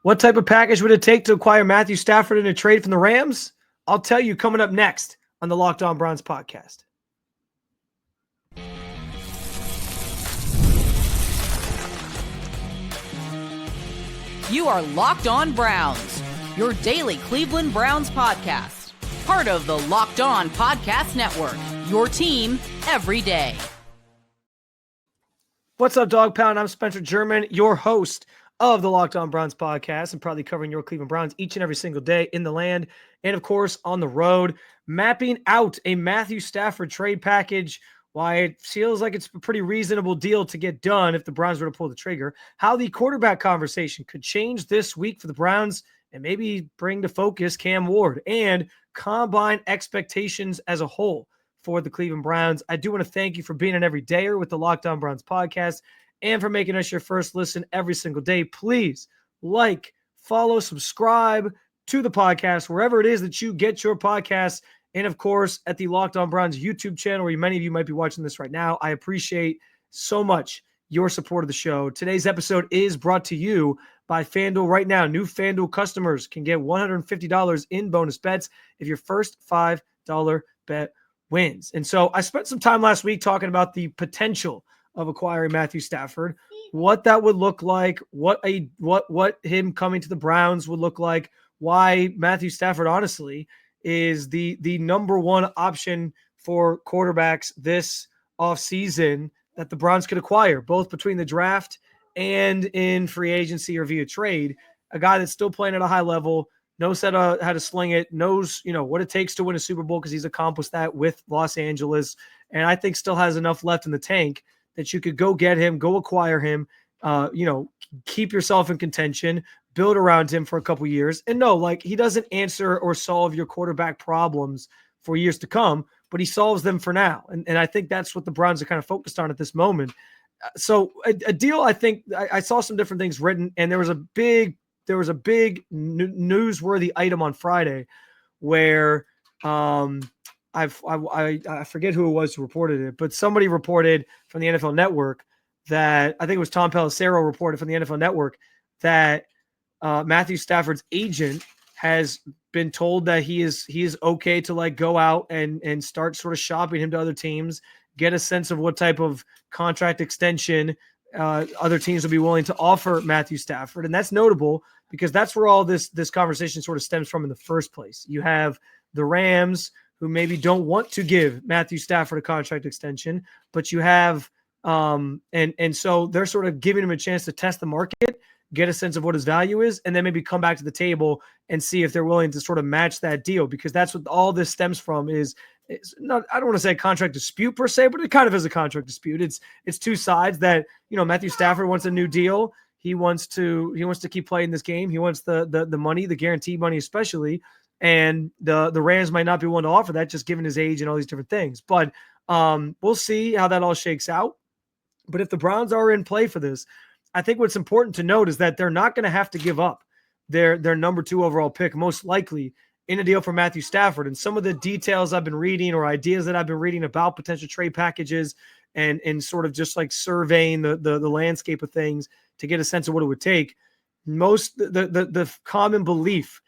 What type of package would it take to acquire Matthew Stafford in a trade from the Rams? I'll tell you coming up next on the Locked On Browns podcast. You are Locked On Browns, your daily Cleveland Browns podcast. Part of the Locked On Podcast Network, your team every day. What's up, Dog Pound? I'm Spencer German, your host of the Locked On Browns podcast, and proudly covering your Cleveland Browns each and every single day in the land and, of course, on the road. Mapping out a Matthew Stafford trade package, why it feels like it's a pretty reasonable deal to get done if the Browns were to pull the trigger, how the quarterback conversation could change this week for the Browns and maybe bring to focus Cam Ward, and combine expectations as a whole for the Cleveland Browns. I do want to thank you for being an everydayer with the Locked On Browns podcast and for making us your first listen every single day. Please like, follow, subscribe to the podcast wherever it is that you get your podcasts. And of course, at the Locked On Browns YouTube channel, where many of you might be watching this right now. I appreciate so much your support of the show. Today's episode is brought to you by FanDuel. Right now, new FanDuel customers can get $150 in bonus bets if your first $5 bet wins. And so I spent some time last week talking about the potential of acquiring Matthew Stafford, what that would look like, what him coming to the Browns would look like, why Matthew Stafford honestly is the number one option for quarterbacks this offseason that the Browns could acquire, both between the draft and in free agency or via trade. A guy that's still playing at a high level, knows how to sling it, knows what it takes to win a Super Bowl because he's accomplished that with Los Angeles, and I think still has enough left in the tank that you could go get him, go acquire him, keep yourself in contention, build around him for a couple years. And no, he doesn't answer or solve your quarterback problems for years to come, but he solves them for now. And I think that's what the Browns are kind of focused on at this moment. So a deal, I think I saw some different things written, and there was a big newsworthy item on Friday where I forget who it was who reported it, but somebody reported from the NFL Network that, I think it was Tom Pelissero reported from the NFL Network, that Matthew Stafford's agent has been told that he is okay to go out and start sort of shopping him to other teams, get a sense of what type of contract extension other teams will be willing to offer Matthew Stafford. And that's notable because that's where all this conversation sort of stems from in the first place. You have the Rams, who maybe don't want to give Matthew Stafford a contract extension, but you have and so they're sort of giving him a chance to test the market, get a sense of what his value is, and then maybe come back to the table and see if they're willing to sort of match that deal, because that's what all this stems from is not, I don't want to say a contract dispute per se, but it kind of is a contract dispute. It's two sides that, Matthew Stafford wants a new deal. He wants to keep playing this game. He wants the money, the guaranteed money especially. And the Rams might not be willing to offer that, just given his age and all these different things. But we'll see how that all shakes out. But if the Browns are in play for this, I think what's important to note is that they're not going to have to give up their number 2 overall pick, most likely, in a deal for Matthew Stafford. And some of the details I've been reading, or ideas that I've been reading about potential trade packages and sort of just surveying the landscape of things to get a sense of what it would take, the common belief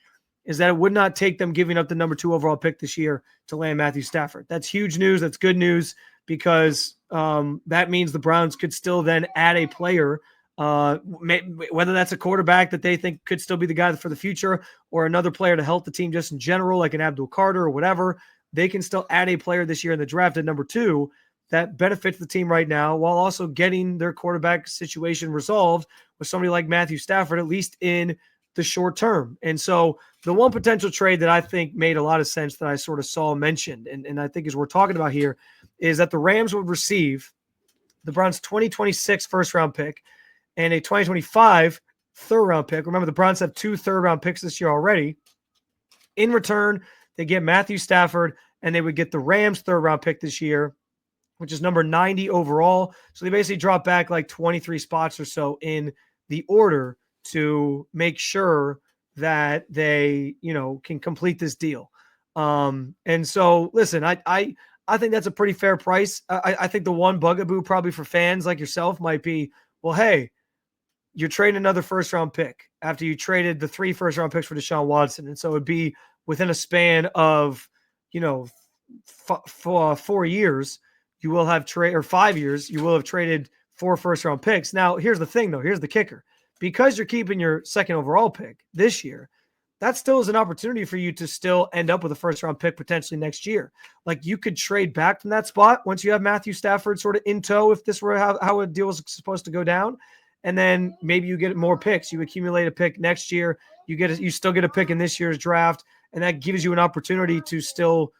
is that it would not take them giving up the number 2 overall pick this year to land Matthew Stafford. That's huge news. That's good news, because that means the Browns could still then add a player, whether that's a quarterback that they think could still be the guy for the future, or another player to help the team just in general, like an Abdul Carter or whatever. They can still add a player this year in the draft at number 2 that benefits the team right now, while also getting their quarterback situation resolved with somebody like Matthew Stafford, at least in the short term. And so the one potential trade that I think made a lot of sense that I sort of saw mentioned, and I think is we're talking about here, is that the Rams would receive the Browns' 2026 first-round pick and a 2025 third-round pick. Remember, the Browns have 2 third-round picks this year already. In return, they get Matthew Stafford, and they would get the Rams' third-round pick this year, which is number 90 overall. So they basically drop back 23 spots or so in the order to make sure that they, can complete this deal. And so, listen, I think that's a pretty fair price. I think the one bugaboo probably for fans like yourself might be, well, hey, you're trading another first-round pick after you traded the 3 first-round picks for Deshaun Watson. And so it'd be within a span of, 4 years, you will have or 5 years, you will have traded 4 first-round picks. Now, here's the thing, though. Here's the kicker. Because you're keeping your second overall pick this year, that still is an opportunity for you to still end up with a first-round pick potentially next year. Like, you could trade back from that spot once you have Matthew Stafford sort of in tow, if this were how a deal was supposed to go down. And then maybe you get more picks. You accumulate a pick next year. You still get a pick in this year's draft, and that gives you an opportunity to still,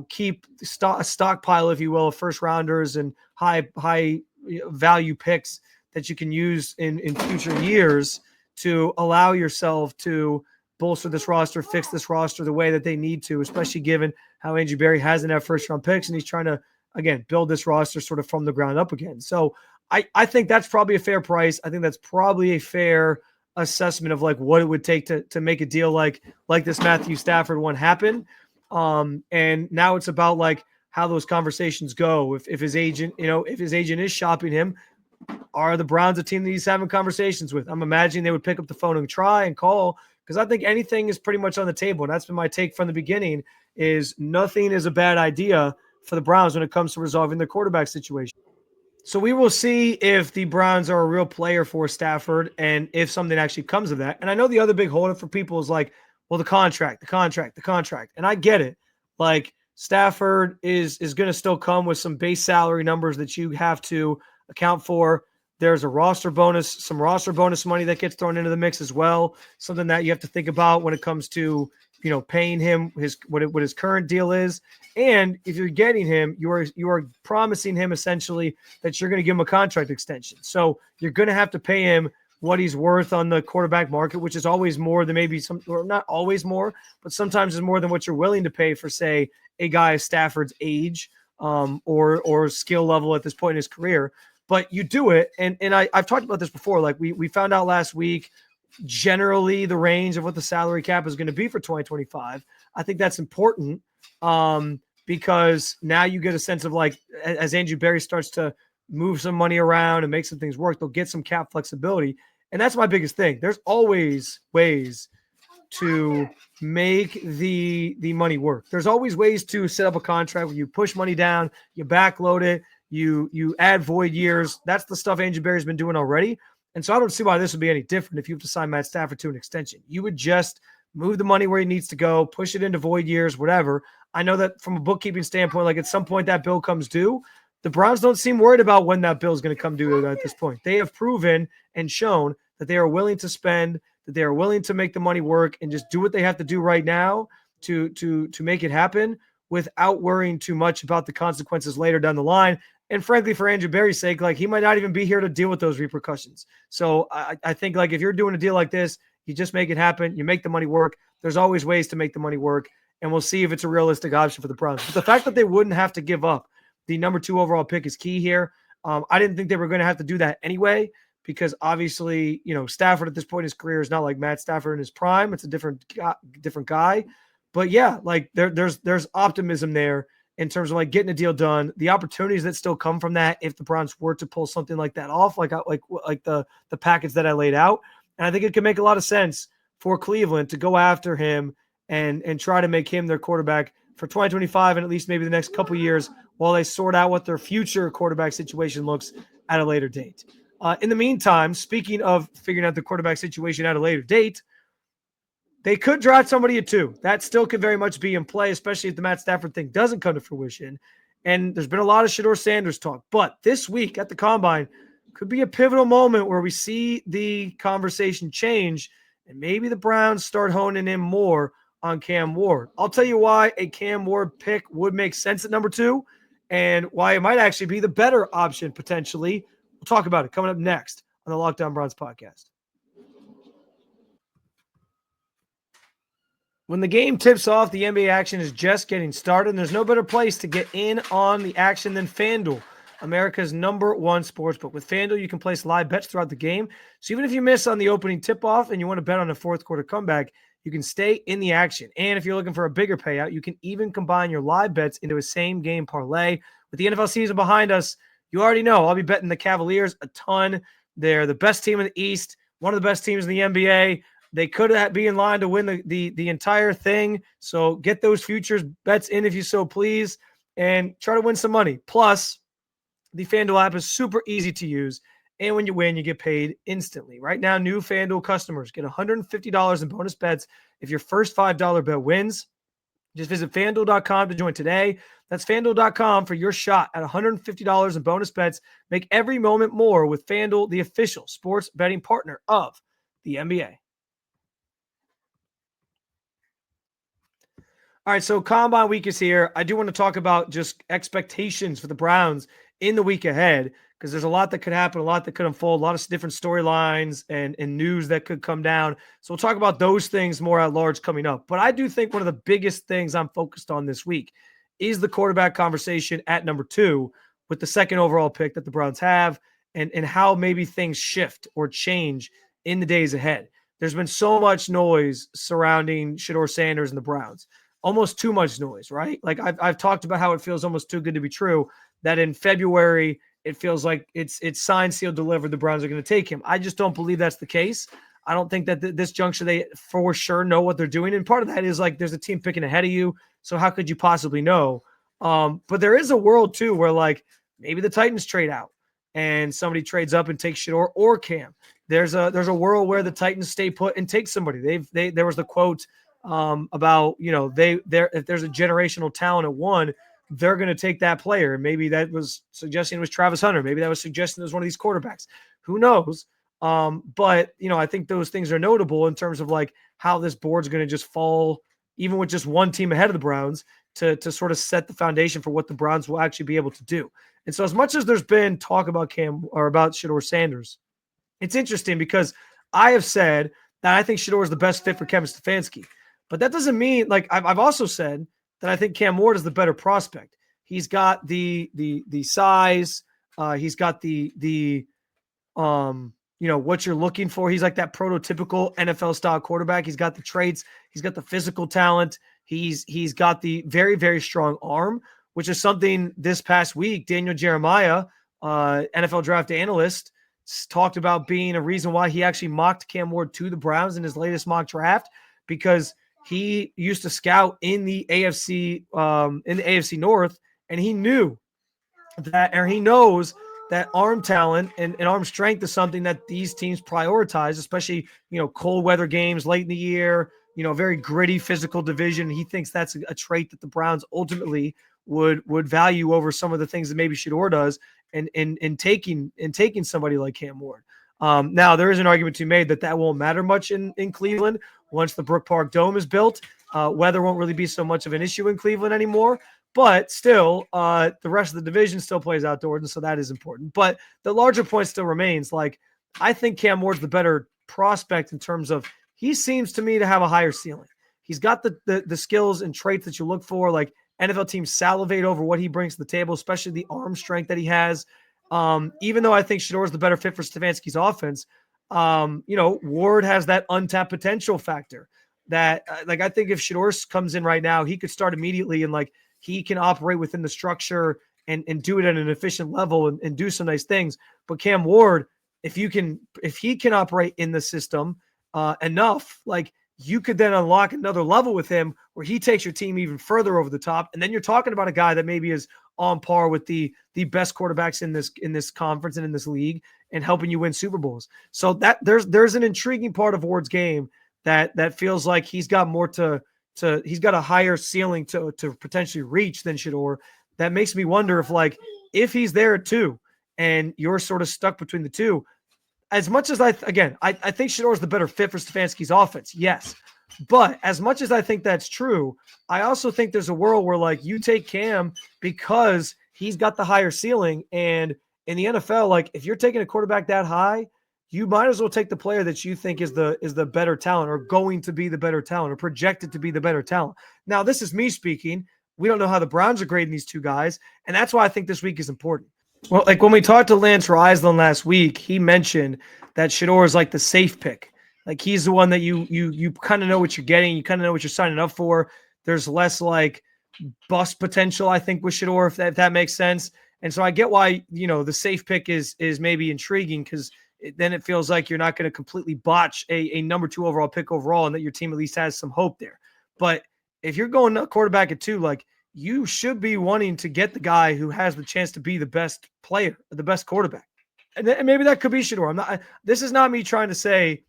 keep a stockpile, if you will, of first rounders and high value picks that you can use in future years to allow yourself to bolster this roster, fix this roster the way that they need to, especially given how Andrew Berry hasn't had first round picks and he's trying to, again, build this roster sort of from the ground up again. So I think that's probably a fair price. I think that's probably a fair assessment of like what it would take to make a deal like this Matthew Stafford one happen. And now it's about like how those conversations go. If his agent, if his agent is shopping him, are the Browns a team that he's having conversations with? I'm imagining they would pick up the phone and try and call, because I think anything is pretty much on the table. And that's been my take from the beginning, is nothing is a bad idea for the Browns when it comes to resolving their quarterback situation. So we will see if the Browns are a real player for Stafford and if something actually comes of that. And I know the other big holdup for people is like, well, the contract. And I get it. Like, Stafford is going to still come with some base salary numbers that you have to account for. There's a roster bonus, some roster bonus money that gets thrown into the mix as well. Something that you have to think about when it comes to, paying him what his current deal is. And if you're getting him, you are promising him essentially that you're going to give him a contract extension. So you're going to have to pay him what he's worth on the quarterback market, which is always more than maybe or not always more, but sometimes is more than what you're willing to pay for, say, a guy of Stafford's age or skill level at this point in his career. But you do it, and I've talked about this before. Like, we found out last week, generally the range of what the salary cap is going to be for 2025. I think that's important because now you get a sense of, like, as Andrew Berry starts to move some money around and make some things work, they'll get some cap flexibility. And that's my biggest thing. There's always ways to make the money work. There's always ways to set up a contract where you push money down, you backload it, you add void years. That's the stuff Andrew Berry's been doing already. And so I don't see why this would be any different if you have to sign Matt Stafford to an extension. You would just move the money where he needs to go, push it into void years, whatever. I know that from a bookkeeping standpoint, like, at some point that bill comes due. The Browns don't seem worried about when that bill is going to come due at this point. They have proven and shown that they are willing to spend, that they are willing to make the money work and just do what they have to do right now to make it happen without worrying too much about the consequences later down the line. And frankly, for Andrew Berry's sake, like, he might not even be here to deal with those repercussions. So I think, like, if you're doing a deal like this, you just make it happen. You make the money work. There's always ways to make the money work, and we'll see if it's a realistic option for the Browns. But the fact that they wouldn't have to give up the number 2 overall pick is key here. I didn't think they were going to have to do that anyway, because obviously, Stafford at this point in his career is not like Matt Stafford in his prime. It's a different guy. But yeah, like, there's optimism there in terms of, like, getting a deal done, the opportunities that still come from that if the Browns were to pull something like that off, like the package that I laid out. And I think it could make a lot of sense for Cleveland to go after him and try to make him their quarterback for 2025 and at least maybe the next couple years while they sort out what their future quarterback situation looks at a later date. In the meantime, speaking of figuring out the quarterback situation at a later date, they could draft somebody at 2. That still could very much be in play, especially if the Matt Stafford thing doesn't come to fruition. And there's been a lot of Shedeur Sanders talk. But this week at the Combine could be a pivotal moment where we see the conversation change and maybe the Browns start honing in more on Cam Ward. I'll tell you why a Cam Ward pick would make sense at number 2 and why it might actually be the better option potentially. We'll talk about it coming up next on the Locked On Browns podcast. When the game tips off, the NBA action is just getting started, and there's no better place to get in on the action than FanDuel, America's #1 sportsbook. With FanDuel, you can place live bets throughout the game, so even if you miss on the opening tip-off and you want to bet on a fourth-quarter comeback, you can stay in the action. And if you're looking for a bigger payout, you can even combine your live bets into a same-game parlay. With the NFL season behind us, you already know I'll be betting the Cavaliers a ton. They're the best team in the East, one of the best teams in the NBA. They could be in line to win the entire thing. So get those futures bets in if you so please and try to win some money. Plus, the FanDuel app is super easy to use. And when you win, you get paid instantly. Right now, new FanDuel customers get $150 in bonus bets if your first $5 bet wins. Just visit FanDuel.com to join today. That's FanDuel.com for your shot at $150 in bonus bets. Make every moment more with FanDuel, the official sports betting partner of the NBA. All right, so Combine week is here. I do want to talk about just expectations for the Browns in the week ahead because there's a lot that could happen, a lot that could unfold, a lot of different storylines and news that could come down. So we'll talk about those things more at large coming up. But I do think one of the biggest things I'm focused on this week is the quarterback conversation at number 2 with the second overall pick that the Browns have and how maybe things shift or change in the days ahead. There's been so much noise surrounding Shedeur Sanders and the Browns. Almost too much noise, right? Like I've talked about how it feels almost too good to be true that in February, it feels like it's signed, sealed, delivered. The Browns are going to take him. I just don't believe that's the case. I don't think that this juncture, they for sure know what they're doing. And part of that is like, there's a team picking ahead of you. So how could you possibly know? But there is a world too, where like maybe the Titans trade out and somebody trades up and takes Shedeur or Cam. There's a world where the Titans stay put and take somebody. There was the quote, about, if there's a generational talent at 1, they're going to take that player. Maybe that was suggesting it was Travis Hunter. Maybe that was suggesting it was one of these quarterbacks. Who knows? But I think those things are notable in terms of like how this board's going to just fall, even with just one team ahead of the Browns, to sort of set the foundation for what the Browns will actually be able to do. And so as much as there's been talk about Cam or about Shedeur Sanders, it's interesting because I have said that I think Shedeur is the best fit for Kevin Stefanski. But that doesn't mean, like I've also said that I think Cam Ward is the better prospect. He's got the size, he's got the what you're looking for. He's like that prototypical NFL style quarterback. He's got the traits, he's got the physical talent, he's got the very, very strong arm, which is something this past week Daniel Jeremiah, NFL draft analyst, talked about being a reason why he actually mocked Cam Ward to the Browns in his latest mock draft, because he used to scout in the AFC North, and he knew that, or he knows that arm talent and arm strength is something that these teams prioritize, especially, cold weather games late in the year, very gritty physical division. He thinks that's a trait that the Browns ultimately would value over some of the things that maybe Shedeur does in taking somebody like Cam Ward. Now, there is an argument to be made that won't matter much in Cleveland once the Brook Park Dome is built. Weather won't really be so much of an issue in Cleveland anymore. But still, the rest of the division still plays outdoors, and so that is important. But the larger point still remains, like, I think Cam Ward's the better prospect in terms of he seems to me to have a higher ceiling. He's got the skills and traits that you look for. Like, NFL teams salivate over what he brings to the table, especially the arm strength that he has. Even though I think Shedeur is the better fit for Stefanski's offense, Ward has that untapped potential factor that, I think if Shedeur comes in right now, he could start immediately and, he can operate within the structure and do it at an efficient level and do some nice things. But Cam Ward, if he can operate in the system enough, you could then unlock another level with him where he takes your team even further over the top. And then you're talking about a guy that maybe is on par with the best quarterbacks in this conference and in this league and helping you win Super Bowls. So that there's an intriguing part of Ward's game that feels like he's got more he's got a higher ceiling to potentially reach than Shedeur. That makes me wonder if he's there too, and you're sort of stuck between the two. As much as I think Shedeur is the better fit for Stefanski's offense, yes. But as much as I think that's true, I also think there's a world where you take Cam because he's got the higher ceiling. And in the NFL, if you're taking a quarterback that high, you might as well take the player that you think is the better talent or going to be the better talent or projected to be the better talent. Now, this is me speaking. We don't know how the Browns are grading these two guys, and that's why I think this week is important. Well, when we talked to Lance Riesland last week, he mentioned that Shedeur is the safe pick. He's the one that you kind of know what you're getting. You kind of know what you're signing up for. There's less bust potential, I think, with Shedeur, if that makes sense. And so I get why, the safe pick is maybe intriguing because then it feels like you're not going to completely botch a number 2 overall pick overall, and that your team at least has some hope there. But if you're going a quarterback at 2, like, you should be wanting to get the guy who has the chance to be the best player, the best quarterback. And maybe that could be Shedeur. This is not me trying to say,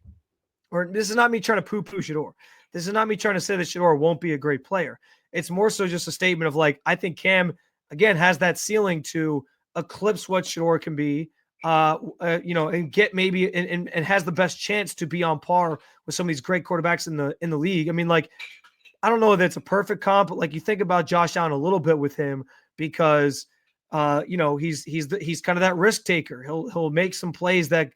or this is not me trying to poo-poo Shedeur. This is not me trying to say that Shedeur won't be a great player. It's more so just a statement of, like, I think Cam, again, has that ceiling to eclipse what Shedeur can be, and get maybe and has the best chance to be on par with some of these great quarterbacks in the league. I mean, like, I don't know if it's a perfect comp, but, like, you think about Josh Allen a little bit with him because he's kind of that risk taker. He'll make some plays that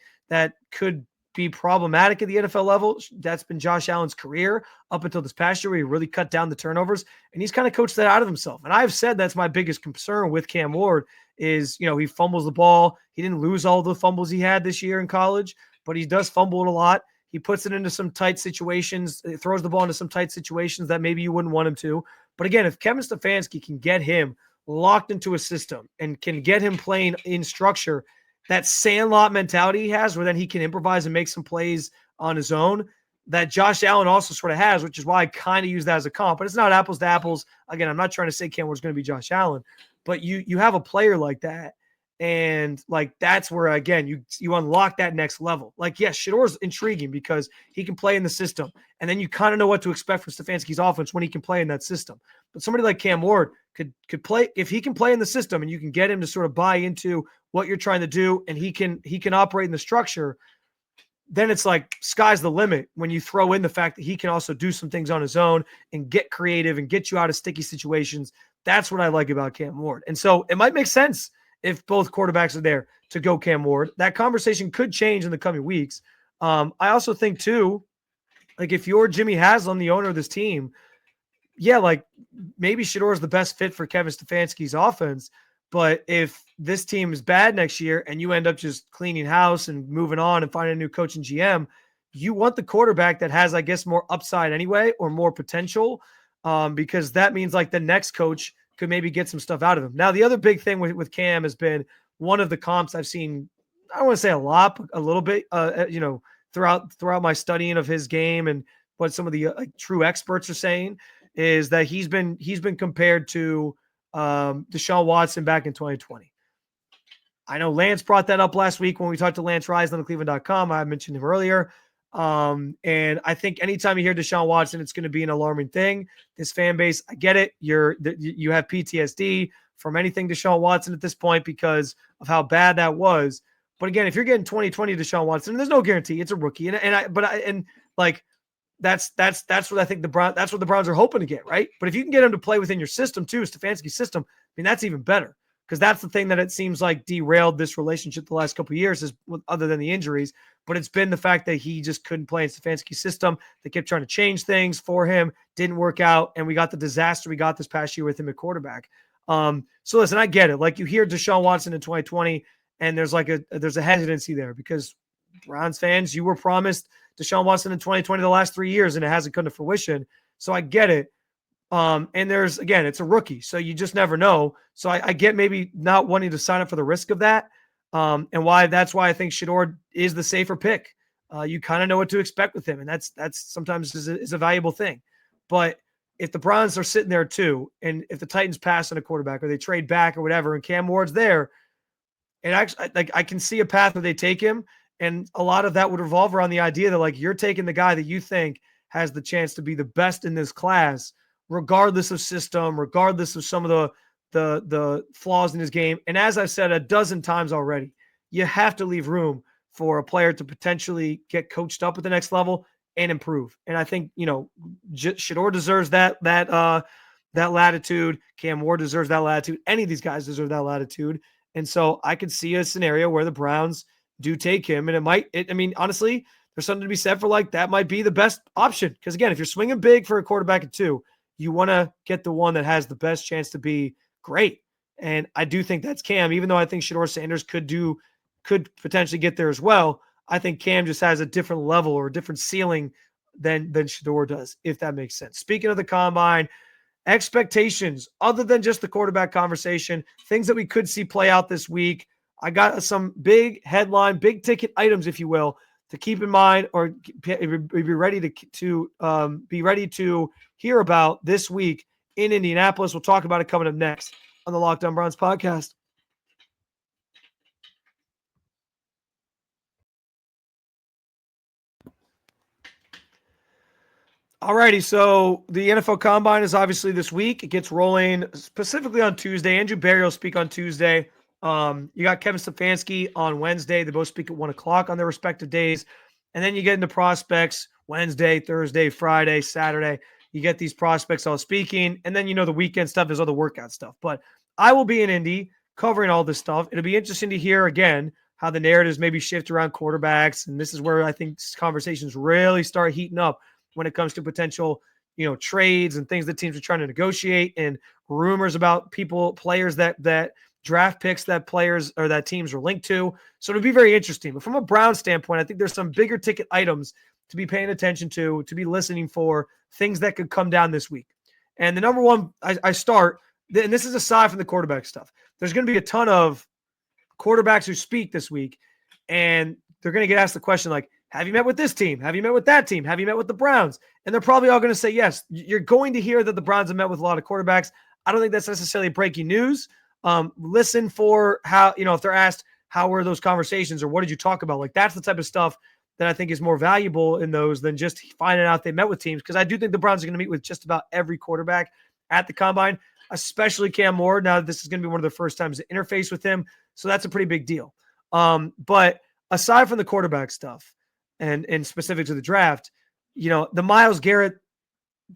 could be problematic at the NFL level. That's been Josh Allen's career up until this past year, where he really cut down the turnovers, and he's kind of coached that out of himself. And I've said that's my biggest concern with Cam Ward is, he fumbles the ball. He didn't lose all the fumbles he had this year in college, but he does fumble it a lot. He puts it into some tight situations, throws the ball into some tight situations that maybe you wouldn't want him to. But again, if Kevin Stefanski can get him locked into a system and can get him playing in structure, that Sandlot mentality he has, where then he can improvise and make some plays on his own, that Josh Allen also sort of has, which is why I kind of use that as a comp. But it's not apples to apples. Again, I'm not trying to say Cam Ward's going to be Josh Allen, but you have a player like that. And, like, that's where, again, you unlock that next level. Like, yes, Shedeur's intriguing because he can play in the system, and then you kind of know what to expect from Stefanski's offense when he can play in that system. But somebody like Cam Ward could play, if he can play in the system and you can get him to sort of buy into what you're trying to do, and he can operate in the structure, then it's like sky's the limit when you throw in the fact that he can also do some things on his own and get creative and get you out of sticky situations. That's what I like about Cam Ward. And so it might make sense if both quarterbacks are there to go Cam Ward. That conversation could change in the coming weeks. I also think, too, like, if you're Jimmy Haslam, the owner of this team, yeah, like, maybe Shedeur is the best fit for Kevin Stefanski's offense. But if this team is bad next year and you end up just cleaning house and moving on and finding a new coach and GM, you want the quarterback that has, I guess, more upside anyway, or more potential, because that means, like, the next coach could maybe get some stuff out of him. Now, the other big thing with Cam has been one of the comps I've seen, I don't want to say a lot, but a little bit, throughout my studying of his game and what some of the true experts are saying, is that he's been compared to Deshaun Watson back in 2020. I know Lance brought that up last week when we talked to Lance Rise on the Cleveland.com. I mentioned him earlier. And I think anytime you hear Deshaun Watson, it's going to be an alarming thing. This fan base, I get it. You have PTSD from anything Deshaun Watson at this point because of how bad that was. But again, if you're getting 2020 Deshaun Watson, there's no guarantee it's a rookie. That's what I think that's what the Browns are hoping to get, right? But if you can get him to play within your system too, Stefanski's system, I mean, that's even better. Because that's the thing that it seems like derailed this relationship the last couple of years, is other than the injuries. But it's been the fact that he just couldn't play in Stefanski's system. They kept trying to change things for him, didn't work out, and we got the disaster we got this past year with him at quarterback. So listen, I get it. Like, you hear Deshaun Watson in 2020, and there's a hesitancy there because Browns fans, you were promised Deshaun Watson in 2020 the last 3 years, and it hasn't come to fruition. So I get it. And it's a rookie, so you just never know. So I get maybe not wanting to sign up for the risk of that. And that's why I think Shedeur is the safer pick. You kind of know what to expect with him, and that's sometimes is a valuable thing. But if the Browns are sitting there too, and if the Titans pass on a quarterback or they trade back or whatever, and Cam Ward's there, and actually, like, I can see a path where they take him, and a lot of that would revolve around the idea that, like, you're taking the guy that you think has the chance to be the best in this class, regardless of system, regardless of some of the flaws in his game. And as I've said a dozen times already, you have to leave room for a player to potentially get coached up at the next level and improve. And I think, Shedeur deserves that latitude. Cam Ward deserves that latitude. Any of these guys deserve that latitude. And so I could see a scenario where the Browns do take him, and honestly, there's something to be said for, like, that might be the best option. Because again, if you're swinging big for a quarterback at 2, you want to get the one that has the best chance to be great. And I do think that's Cam, even though I think Shedeur Sanders could potentially get there as well. I think Cam just has a different level or a different ceiling than Shedeur does, if that makes sense. Speaking of the combine, expectations, other than just the quarterback conversation, things that we could see play out this week. I got some big headline, big ticket items, if you will, to keep in mind or be ready to hear about this week in Indianapolis. We'll talk about it coming up next on the Locked On Browns podcast. Alrighty, so the NFL Combine is obviously this week. It gets rolling specifically on Tuesday. Andrew Berry will speak on Tuesday. You got Kevin Stefanski on Wednesday. They both speak at 1 o'clock on their respective days. And then you get into prospects Wednesday, Thursday, Friday, Saturday. You get these prospects all speaking. And then, the weekend stuff is other workout stuff. But I will be in Indy covering all this stuff. It'll be interesting to hear, again, how the narratives maybe shift around quarterbacks. And this is where I think conversations really start heating up when it comes to potential, trades and things that teams are trying to negotiate and rumors about players that draft picks that players or that teams are linked to. So it'll be very interesting. But from a Brown standpoint, I think there's some bigger ticket items to be paying attention to be listening for, things that could come down this week. And the number one, I start, and this is aside from the quarterback stuff. There's going to be a ton of quarterbacks who speak this week, and they're going to get asked the question like, have you met with this team? Have you met with that team? Have you met with the Browns? And they're probably all going to say yes. You're going to hear that the Browns have met with a lot of quarterbacks. I don't think that's necessarily breaking news. Listen for how, if they're asked, how were those conversations or what did you talk about? Like, that's the type of stuff that I think is more valuable in those than just finding out they met with teams. Because I do think the Browns are going to meet with just about every quarterback at the Combine, especially Cam Moore. Now, this is going to be one of their first times to interface with him. So that's a pretty big deal. But aside from the quarterback stuff, and specific to the draft, the Myles Garrett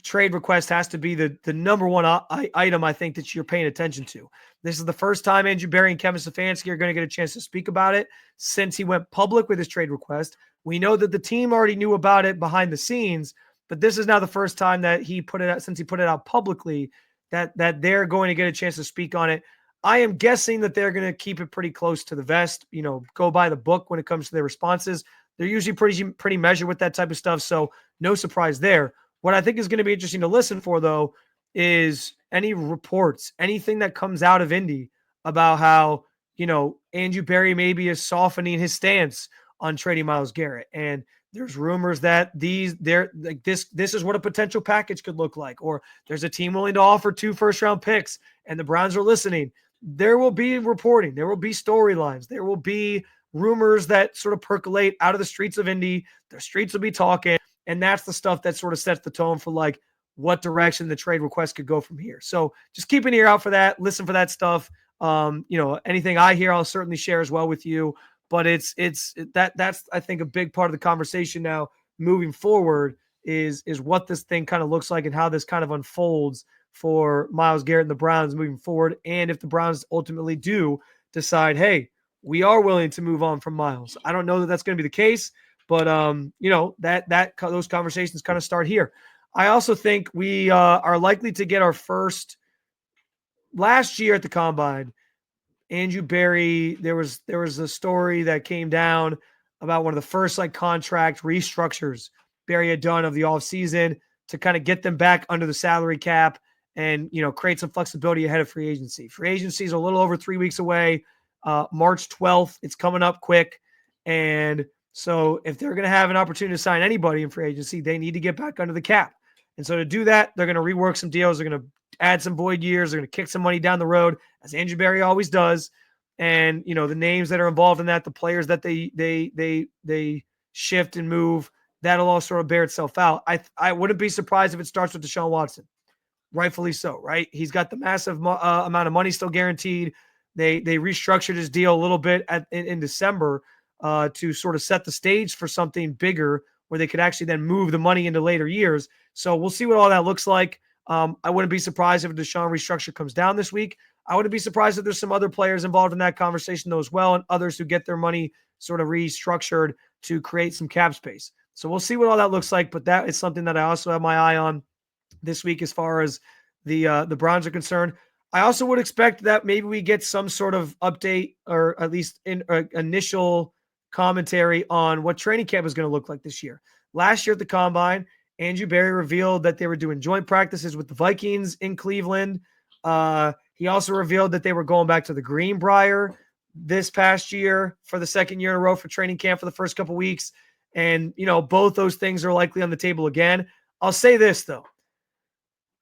trade request has to be the number one item I think that you're paying attention to. This is the first time Andrew Berry and Kevin Stefanski are going to get a chance to speak about it since he went public with his trade request. We know that the team already knew about it behind the scenes, but this is now the first time that he put it out, since he put it out publicly, that they're going to get a chance to speak on it. I am guessing that they're going to keep it pretty close to the vest, go by the book when it comes to their responses. They're usually pretty measured with that type of stuff, so no surprise there. What I think is going to be interesting to listen for, though, is any reports, anything that comes out of Indy about how, Andrew Berry maybe is softening his stance on trading Myles Garrett. And there's rumors that this is what a potential package could look like, or there's a team willing to offer 2 first-round picks, and the Browns are listening. There will be reporting. There will be storylines. There will be rumors that sort of percolate out of the streets of Indy. The streets will be talking, and that's the stuff that sort of sets the tone for like what direction the trade request could go from here. So just keep an ear out for that. Listen for that stuff. Anything I hear, I'll certainly share as well with you. But that's I think a big part of the conversation now moving forward is what this thing kind of looks like and how this kind of unfolds for Myles Garrett and the Browns moving forward. And if the Browns ultimately do decide, hey, we are willing to move on from Myles. I don't know that that's going to be the case, but those conversations kind of start here. I also think we are likely to get our first. Last year at the Combine, Andrew Berry, there was a story that came down about one of the first contract restructures Berry had done of the offseason to kind of get them back under the salary cap and create some flexibility ahead of free agency. Free agency is a little over 3 weeks away. March 12th, it's coming up quick. And so if they're going to have an opportunity to sign anybody in free agency, they need to get back under the cap. And so to do that, they're going to rework some deals. They're going to add some void years. They're going to kick some money down the road, as Andrew Berry always does. And, the names that are involved in that, the players that they shift and move, that'll all sort of bear itself out. I wouldn't be surprised if it starts with Deshaun Watson. Rightfully so, right? He's got the massive amount of money still guaranteed. They restructured his deal a little bit in December to sort of set the stage for something bigger where they could actually then move the money into later years. So we'll see what all that looks like. I wouldn't be surprised if a Deshaun restructure comes down this week. I wouldn't be surprised if there's some other players involved in that conversation though as well, and others who get their money sort of restructured to create some cap space. So we'll see what all that looks like, but that is something that I also have my eye on this week as far as the Browns are concerned. I also would expect that maybe we get some sort of update or at least initial commentary on what training camp is going to look like this year. Last year at the Combine, Andrew Berry revealed that they were doing joint practices with the Vikings in Cleveland. He also revealed that they were going back to the Greenbrier this past year for the second year in a row for training camp for the first couple weeks. And, both those things are likely on the table again. I'll say this, though.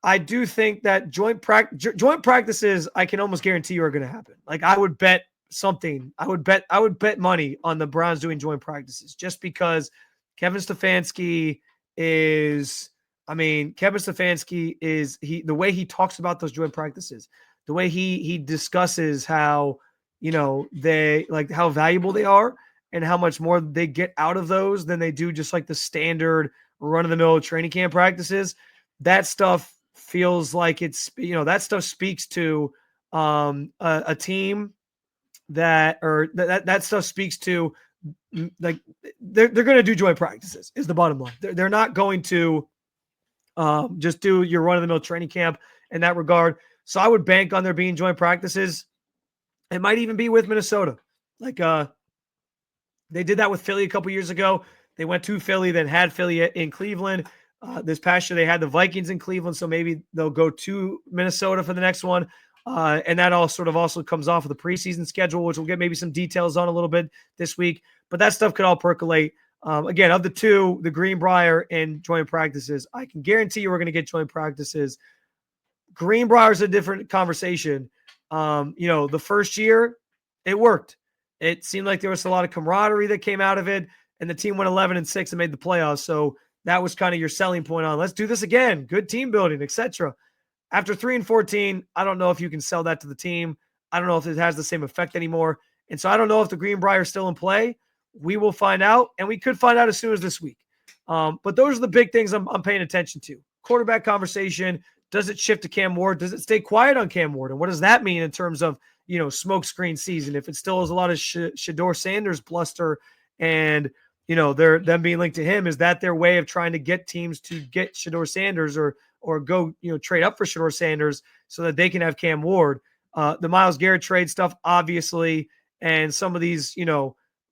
I do think that joint practices, I can almost guarantee you are going to happen. Like, I would bet something. I would bet money on the Browns doing joint practices just because Kevin Stefanski is the way he talks about those joint practices, the way he discusses how, they like how valuable they are and how much more they get out of those than they do just like the standard run-of-the-mill training camp practices. That stuff feels like it's, that stuff speaks to a team that stuff speaks to, like, they're going to do joint practices is the bottom line. They're not going to just do your run-of-the-mill training camp in that regard. So I would bank on there being joint practices. It might even be with Minnesota. Like, they did that with Philly a couple years ago. They went to Philly, then had Philly in Cleveland. This past year, they had the Vikings in Cleveland, so maybe they'll go to Minnesota for the next one. And that all sort of also comes off of the preseason schedule, which we'll get maybe some details on a little bit this week. But that stuff could all percolate. Again, of the two, the Greenbrier and joint practices, I can guarantee you we're going to get joint practices. Greenbrier is a different conversation. The first year, it worked. It seemed like there was a lot of camaraderie that came out of it, and the team went 11-6 and made the playoffs. So that was kind of your selling point on, let's do this again. Good team building, etc. After 3-14, I don't know if you can sell that to the team. I don't know if it has the same effect anymore. And so I don't know if the Greenbrier is still in play. We will find out, and we could find out as soon as this week. But those are the big things I'm paying attention to. Quarterback conversation. Does it shift to Cam Ward? Does it stay quiet on Cam Ward? And what does that mean in terms of, smoke screen season? If it still is a lot of Shedeur Sanders bluster and, them being linked to him, is that their way of trying to get teams to get Shedeur Sanders or go, trade up for Shedeur Sanders so that they can have Cam Ward? The Myles Garrett trade stuff, obviously, and some of these,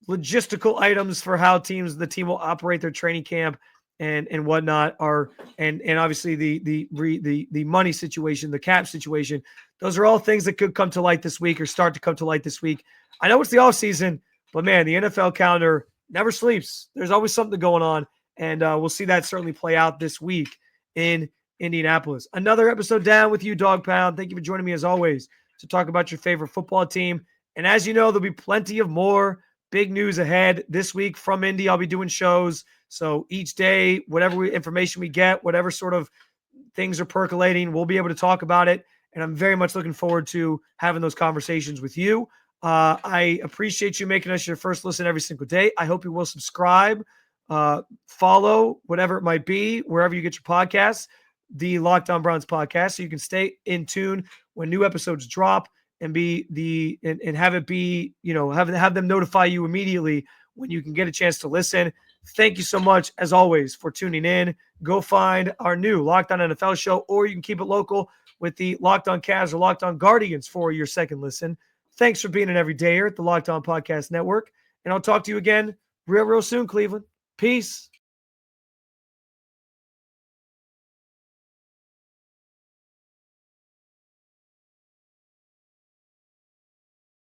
logistical items for how the team will operate their training camp and whatnot are, and obviously the money situation, the cap situation. Those are all things that could come to light this week or start to come to light this week. I know it's the offseason, but man, the NFL calendar never sleeps. There's always something going on, and we'll see that certainly play out this week in Indianapolis. Another episode down with you, Dog Pound. Thank you for joining me as always to talk about your favorite football team. And as you know, there'll be plenty of more big news ahead this week from Indy. I'll be doing shows. So each day, whatever information we get, whatever sort of things are percolating, we'll be able to talk about it. And I'm very much looking forward to having those conversations with you. I appreciate you making us your first listen every single day. I hope you will subscribe, follow, whatever it might be, wherever you get your podcasts, the Locked On Browns podcast, so you can stay in tune when new episodes drop and have it be, have them notify you immediately when you can get a chance to listen. Thank you so much, as always, for tuning in. Go find our new Locked On NFL show, or you can keep it local with the Locked On Cavs or Locked On Guardians for your second listen. Thanks for being an everydayer at the Locked On Podcast Network, and I'll talk to you again real soon, Cleveland. Peace.